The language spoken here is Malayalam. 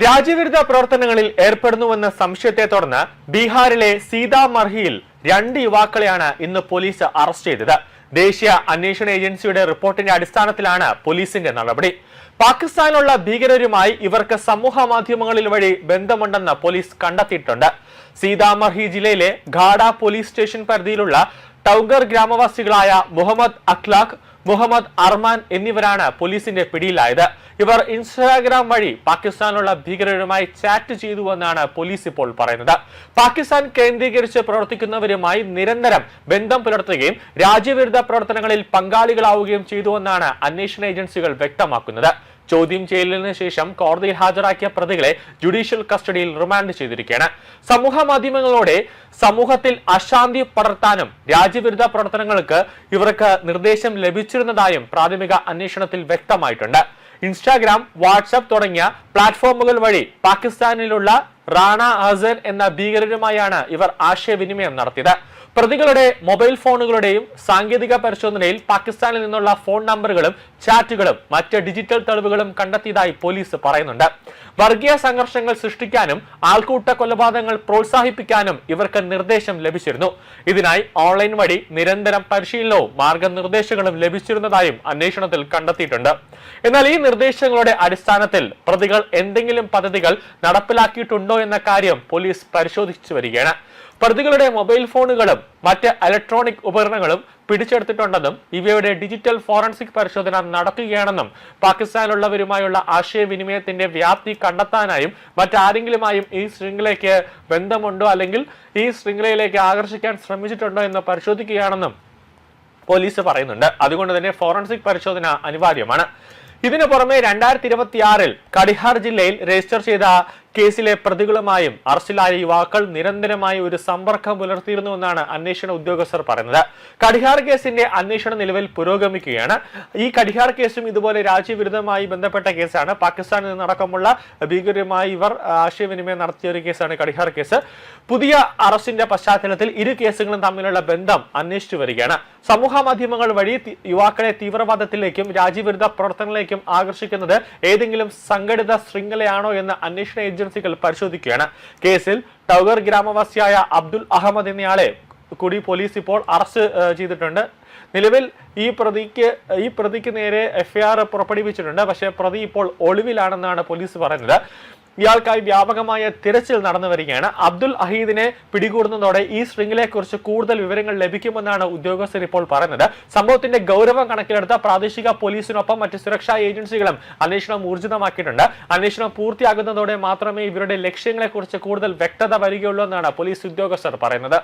രാജ്യവിരുദ്ധ പ്രവർത്തനങ്ങളിൽ ഏർപ്പെടുന്നുവെന്ന സംശയത്തെ തുടർന്ന് ബീഹാറിലെ സീതാമർഹിയിൽ 2 യുവാക്കളെയാണ് ഇന്ന് പോലീസ് അറസ്റ്റ് ചെയ്തത്. ദേശീയ അന്വേഷണ ഏജൻസിയുടെ റിപ്പോർട്ടിന്റെ അടിസ്ഥാനത്തിലാണ് പോലീസിന്റെ നടപടി. പാകിസ്ഥാനിലുള്ള ഭീകരരുമായി ഇവർക്ക് സമൂഹ മാധ്യമങ്ങളിൽ വഴി ബന്ധമുണ്ടെന്ന് പോലീസ് കണ്ടെത്തിയിട്ടുണ്ട്. സീതാമർഹി ജില്ലയിലെ ഘാഡ പോലീസ് സ്റ്റേഷൻ പരിധിയിലുള്ള ടൌഗർ ഗ്രാമവാസികളായ മുഹമ്മദ് അഖ്ലാഖ്, മുഹമ്മദ് അർമാൻ എന്നിവരാണ് പോലീസിന്റെ പിടിയിലായത്. ഇവർ ഇൻസ്റ്റാഗ്രാം വഴി പാകിസ്ഥാനിലുള്ള ഭീകരരുമായി ചാറ്റ് ചെയ്തുവെന്നാണ് പോലീസ് ഇപ്പോൾ പറയുന്നത്. പാകിസ്ഥാൻ കേന്ദ്രീകരിച്ച് പ്രവർത്തിക്കുന്നവരുമായി നിരന്തരം ബന്ധം പുലർത്തുകയും രാജ്യവിരുദ്ധ പ്രവർത്തനങ്ങളിൽ പങ്കാളികളാവുകയും ചെയ്തുവെന്നാണ് അന്വേഷണ ഏജൻസികൾ വ്യക്തമാക്കുന്നത്. ചോദ്യം ചെയ്യലിന് ശേഷം കോടതിയിൽ ഹാജരാക്കിയ പ്രതികളെ ജുഡീഷ്യൽ കസ്റ്റഡിയിൽ റിമാൻഡ് ചെയ്തിരിക്കുകയാണ്. സമൂഹ മാധ്യമങ്ങളോടെ സമൂഹത്തിൽ അശാന്തി പടർത്താനും രാജ്യവിരുദ്ധ പ്രവർത്തനങ്ങൾക്ക് ഇവർക്ക് നിർദ്ദേശം ലഭിച്ചിരുന്നതായും പ്രാഥമിക അന്വേഷണത്തിൽ വ്യക്തമായിട്ടുണ്ട്. ഇൻസ്റ്റാഗ്രാം, വാട്സ്ആപ്പ് തുടങ്ങിയ പ്ലാറ്റ്ഫോമുകൾ വഴി പാകിസ്ഥാനിലുള്ള റാണ അസൻ എന്ന ഭീകരരുമായാണ് ഇവർ ആശയവിനിമയം നടത്തിയത്. പ്രതികളുടെ മൊബൈൽ ഫോണുകളുടെയും സാങ്കേതിക പരിശോധനയിൽ പാകിസ്ഥാനിൽ നിന്നുള്ള ഫോൺ നമ്പറുകളും ചാറ്റുകളും മറ്റ് ഡിജിറ്റൽ തെളിവുകളും കണ്ടെത്തിയതായി പോലീസ് പറയുന്നുണ്ട്. വർഗീയ സംഘർഷങ്ങൾ സൃഷ്ടിക്കാനും ആൾക്കൂട്ട കൊലപാതകങ്ങൾ പ്രോത്സാഹിപ്പിക്കാനും ഇവർക്ക് നിർദ്ദേശം ലഭിച്ചിരുന്നു. ഇതിനായി ഓൺലൈൻ വഴി നിരന്തരം പരിശീലനവും മാർഗനിർദ്ദേശങ്ങളും ലഭിച്ചിരുന്നതായും അന്വേഷണത്തിൽ കണ്ടെത്തിയിട്ടുണ്ട്. എന്നാൽ ഈ നിർദ്ദേശങ്ങളുടെ അടിസ്ഥാനത്തിൽ പ്രതികൾ എന്തെങ്കിലും പദ്ധതികൾ നടപ്പിലാക്കിയിട്ടുണ്ടോ എന്ന കാര്യം പോലീസ് പരിശോധിച്ചു വരികയാണ്. പ്രതികളുടെ മൊബൈൽ ഫോണുകളും മറ്റ് ഇലക്ട്രോണിക് ഉപകരണങ്ങളും പിടിച്ചെടുത്തിട്ടുണ്ടെന്നും ഇവയുടെ ഡിജിറ്റൽ ഫോറൻസിക് പരിശോധന നടക്കുകയാണെന്നും പാകിസ്ഥാനിലുള്ളവരുമായുള്ള ആശയവിനിമയത്തിന്റെ വ്യാപ്തി കണ്ടെത്താനായും മറ്റാരെങ്കിലുമായും ഈ ശൃംഖലയ്ക്ക് ബന്ധമുണ്ടോ അല്ലെങ്കിൽ ഈ ശൃംഖലയിലേക്ക് ആകർഷിക്കാൻ ശ്രമിച്ചിട്ടുണ്ടോ എന്ന് പരിശോധിക്കുകയാണെന്നും പോലീസ് പറയുന്നുണ്ട്. അതുകൊണ്ട് തന്നെ ഫോറൻസിക് പരിശോധന അനിവാര്യമാണ്. ഇതിനു പുറമെ 2026 കടിഹാർ ജില്ലയിൽ രജിസ്റ്റർ ചെയ്ത കേസിലെ പ്രതികളുമായും അറസ്റ്റിലായ യുവാക്കൾ നിരന്തരമായി ഒരു സമ്പർക്കം പുലർത്തിയിരുന്നുവെന്നാണ് അന്വേഷണ ഉദ്യോഗസ്ഥർ പറയുന്നത്. കടിഹാർ കേസിന്റെ അന്വേഷണം നിലവിൽ പുരോഗമിക്കുകയാണ്. ഈ കടിഹാർ കേസും ഇതുപോലെ രാജ്യവിരുദ്ധമായി ബന്ധപ്പെട്ട കേസാണ്. പാകിസ്ഥാനിൽ നിന്നടക്കമുള്ള ഭീകരരുമായി ഇവർ ആശയവിനിമയം നടത്തിയ ഒരു കേസാണ് കടിഹാർ കേസ്. പുതിയ അറസ്റ്റിന്റെ പശ്ചാത്തലത്തിൽ ഇരു കേസുകളും തമ്മിലുള്ള ബന്ധം അന്വേഷിച്ചു വരികയാണ്. സമൂഹ മാധ്യമങ്ങൾ വഴി യുവാക്കളെ തീവ്രവാദത്തിലേക്കും രാജ്യവിരുദ്ധ പ്രവർത്തനങ്ങളിലേക്കും ആകർഷിക്കുന്നത് ഏതെങ്കിലും സംഘടിത ശൃംഖലയാണോ എന്ന് അന്വേഷണ ഏജൻസികൾ പരിശോധിക്കുകയാണ്. കേസിൽ ടൌഗർ ഗ്രാമവാസിയായ അബ്ദുൽ അഹമ്മദ് എന്നയാളെ കൂടി പോലീസ് ഇപ്പോൾ അറസ്റ്റ് ചെയ്തിട്ടുണ്ട്. നിലവിൽ ഈ പ്രതിക്ക് നേരെ എഫ്ഐആർ പുറപ്പെടുവിച്ചിട്ടുണ്ട്. പക്ഷേ പ്രതി ഇപ്പോൾ ഒളിവിലാണെന്നാണ് പോലീസ് പറയുന്നത്. ഇയാൾക്കായി വ്യാപകമായ തിരച്ചിൽ നടന്നു വരികയാണ്. അബ്ദുൽ അഹീദിനെ പിടികൂടുന്നതോടെ ഈ ശൃംഖലയെക്കുറിച്ച് കൂടുതൽ വിവരങ്ങൾ ലഭിക്കുമെന്നാണ് ഉദ്യോഗസ്ഥർ ഇപ്പോൾ പറയുന്നത്. സംഭവത്തിന്റെ ഗൗരവം കണക്കിലെടുത്ത പ്രാദേശിക പോലീസിനൊപ്പം മറ്റ് സുരക്ഷാ ഏജൻസികളും അന്വേഷണം ഊർജിതമാക്കിയിട്ടുണ്ട്. അന്വേഷണം പൂർത്തിയാകുന്നതോടെ മാത്രമേ ഇവരുടെ ലക്ഷ്യങ്ങളെക്കുറിച്ച് കൂടുതൽ വ്യക്തത വരികയുള്ളൂ എന്നാണ് പോലീസ് ഉദ്യോഗസ്ഥർ പറയുന്നത്.